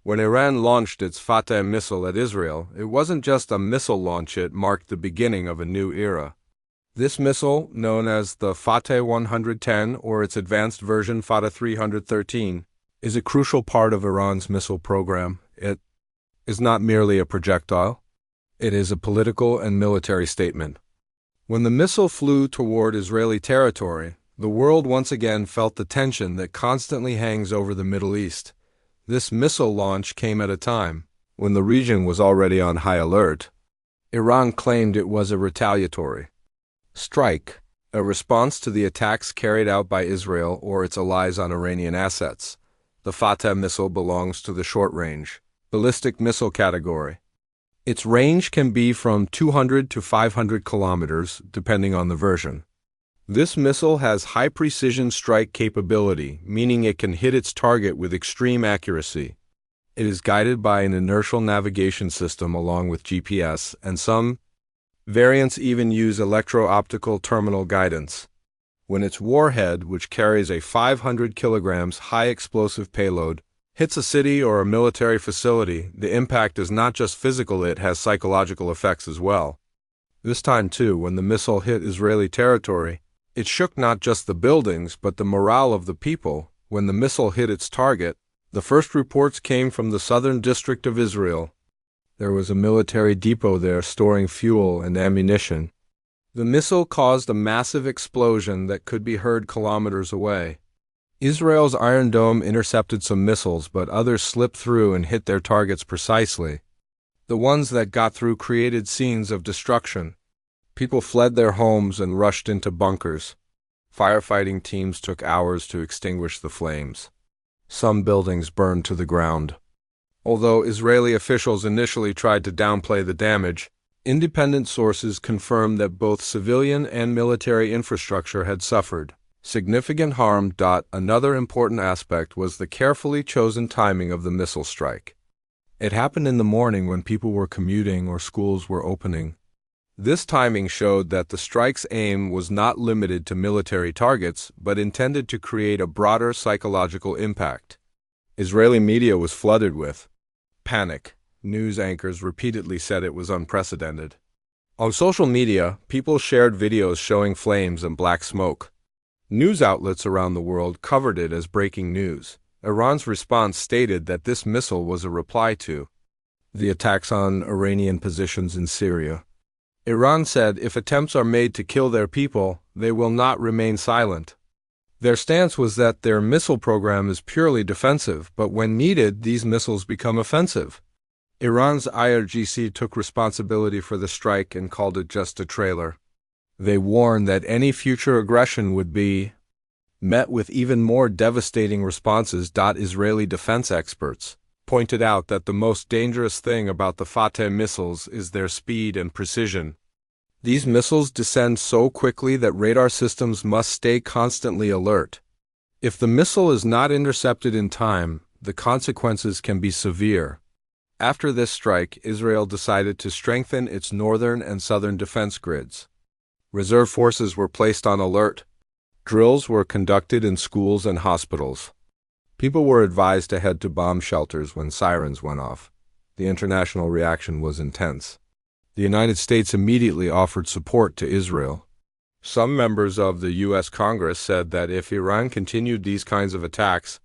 When Iran launched its Fateh missile at Israel, it wasn't just a missile launch, it marked the beginning of a new era. This missile, known as the Fateh 110 or its advanced version Fateh 313, is a crucial part of Iran's missile program. It is not merely a projectile. It is a political and military statement. When the missile flew toward Israeli territory, the world once again felt the tension that constantly hangs over the Middle East. This missile launch came at a time when the region was already on high alert. Iran claimed it was a retaliatory strike, a response to the attacks carried out by Israel or its allies on Iranian assets. The Fateh missile belongs to the short-range, ballistic missile category. Its range can be from 200 to 500 kilometers, depending on the version. This missile has high-precision strike capability, meaning it can hit its target with extreme accuracy. It is guided by an inertial navigation system along with GPS, and some variants even use electro-optical terminal guidance. When its warhead, which carries a 500 kilograms high-explosive payload, hits a city or a military facility, the impact is not just physical, it has psychological effects as well. This time, too, when the missile hit Israeli territory, it shook not just the buildings, but the morale of the people. When the missile hit its target, the first reports came from the southern district of Israel. There was a military depot there storing fuel and ammunition. The missile caused a massive explosion that could be heard kilometers away. Israel's Iron Dome intercepted some missiles, but others slipped through and hit their targets precisely. The ones that got through created scenes of destruction. People fled their homes and rushed into bunkers. Firefighting teams took hours to extinguish the flames. Some buildings burned to the ground. Although Israeli officials initially tried to downplay the damage, independent sources confirmed that both civilian and military infrastructure had suffered significant harm. Another important aspect was the carefully chosen timing of the missile strike. It happened in the morning when people were commuting or schools were opening. This timing showed that the strike's aim was not limited to military targets, but intended to create a broader psychological impact. Israeli media was flooded with panic. News anchors repeatedly said it was unprecedented. On social media, people shared videos showing flames and black smoke. News outlets around the world covered it as breaking news. Iran's response stated that this missile was a reply to the attacks on Iranian positions in Syria. Iran said if attempts are made to kill their people, they will not remain silent. Their stance was that their missile program is purely defensive, but when needed, these missiles become offensive. Iran's IRGC took responsibility for the strike and called it just a trailer. They warned that any future aggression would be met with even more devastating responses. Israeli defense experts pointed out that the most dangerous thing about the Fateh missiles is their speed and precision. These missiles descend so quickly that radar systems must stay constantly alert. If the missile is not intercepted in time, the consequences can be severe. After this strike, Israel decided to strengthen its northern and southern defense grids. Reserve forces were placed on alert. Drills were conducted in schools and hospitals. People were advised to head to bomb shelters when sirens went off. The international reaction was intense. The United States immediately offered support to Israel. Some members of the U.S. Congress said that if Iran continued these kinds of attacks,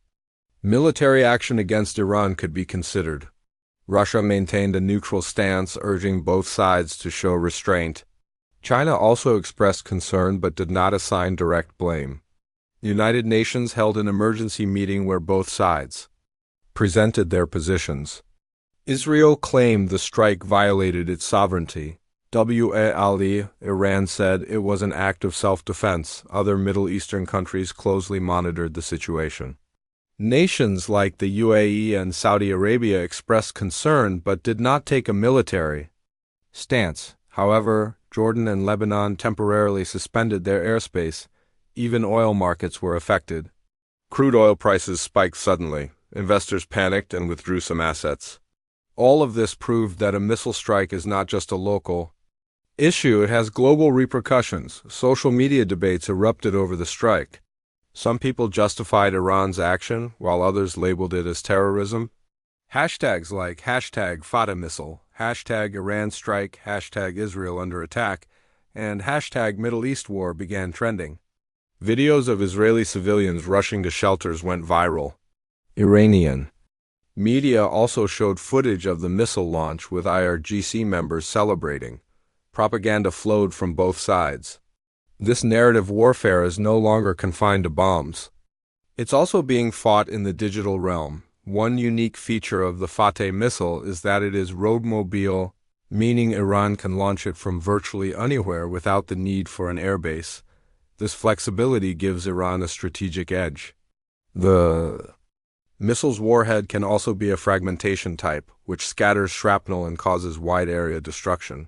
military action against Iran could be considered. Russia maintained a neutral stance, urging both sides to show restraint. China also expressed concern but did not assign direct blame. The United Nations held an emergency meeting where both sides presented their positions. Israel claimed the strike violated its sovereignty. Iran said it was an act of self-defense. Other Middle Eastern countries closely monitored the situation. Nations like the UAE and Saudi Arabia expressed concern but did not take a military stance. However, Jordan and Lebanon temporarily suspended their airspace. Even oil markets were affected. Crude oil prices spiked suddenly. Investors panicked and withdrew some assets. All of this proved that a missile strike is not just a local issue, it has global repercussions. Social media debates erupted over the strike. Some people justified Iran's action, while others labeled it as terrorism. Hashtags like hashtag Fateh missile, hashtag Iran strike, hashtag Israel under attack, and hashtag Middle East war began trending. Videos of Israeli civilians rushing to shelters went viral. Iranian media also showed footage of the missile launch with IRGC members celebrating. Propaganda flowed from both sides. This narrative warfare is no longer confined to bombs. It's also being fought in the digital realm. One unique feature of the Fateh missile is that it is roadmobile, meaning Iran can launch it from virtually anywhere without the need for an airbase. This flexibility gives Iran a strategic edge. The missile's warhead can also be a fragmentation type, which scatters shrapnel and causes wide-area destruction.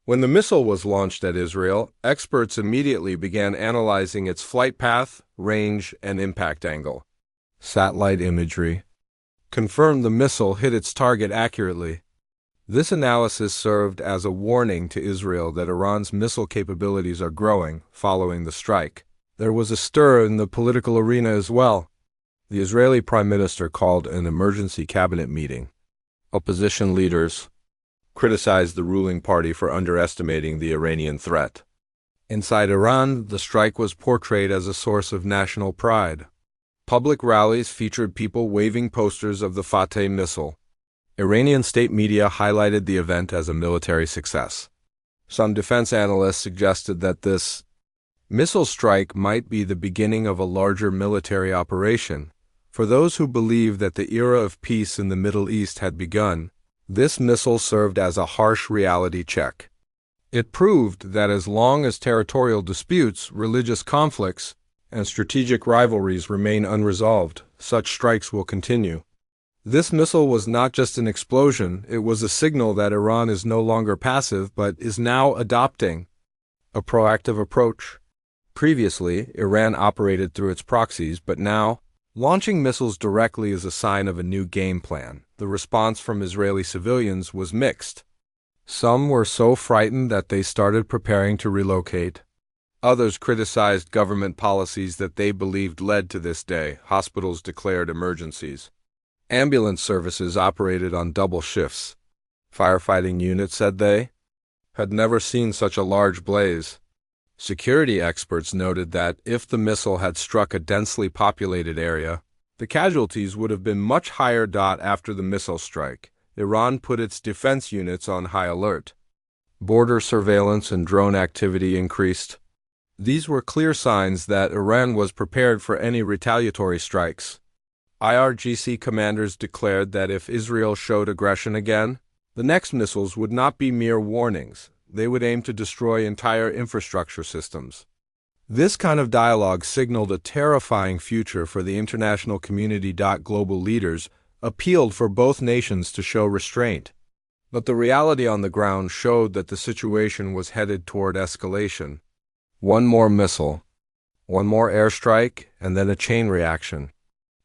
When the missile was launched at Israel, experts immediately began analyzing its flight path, range, and impact angle. Satellite imagery confirmed the missile hit its target accurately. This analysis served as a warning to Israel that Iran's missile capabilities are growing following the strike. There was a stir in the political arena as well. The Israeli Prime Minister called an emergency cabinet meeting. Opposition leaders criticized the ruling party for underestimating the Iranian threat. Inside Iran, the strike was portrayed as a source of national pride. Public rallies featured people waving posters of the Fateh missile. Iranian state media highlighted the event as a military success. Some defense analysts suggested that this missile strike might be the beginning of a larger military operation. For those who believe that the era of peace in the Middle East had begun, this missile served as a harsh reality check. It proved that as long as territorial disputes, religious conflicts, and strategic rivalries remain unresolved, such strikes will continue. This missile was not just an explosion, it was a signal that Iran is no longer passive but is now adopting a proactive approach. Previously, Iran operated through its proxies, but now, launching missiles directly is a sign of a new game plan. The response from Israeli civilians was mixed. Some were so frightened that they started preparing to relocate. Others criticized government policies that they believed led to this day. Hospitals declared emergencies. Ambulance services operated on double shifts. Firefighting units said they had never seen such a large blaze. Security experts noted that if the missile had struck a densely populated area, the casualties would have been much higher. After the missile strike, Iran put its defense units on high alert. Border surveillance and drone activity increased. These were clear signs that Iran was prepared for any retaliatory strikes. IRGC commanders declared that if Israel showed aggression again, the next missiles would not be mere warnings. They would aim to destroy entire infrastructure systems. This kind of dialogue signaled a terrifying future for the international community. Global leaders appealed for both nations to show restraint. But the reality on the ground showed that the situation was headed toward escalation. One more missile, one more airstrike, and then a chain reaction.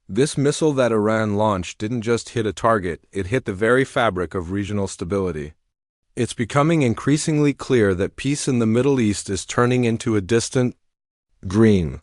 This missile that Iran launched didn't just hit a target, it hit the very fabric of regional stability. It's becoming increasingly clear that peace in the Middle East is turning into a distant dream.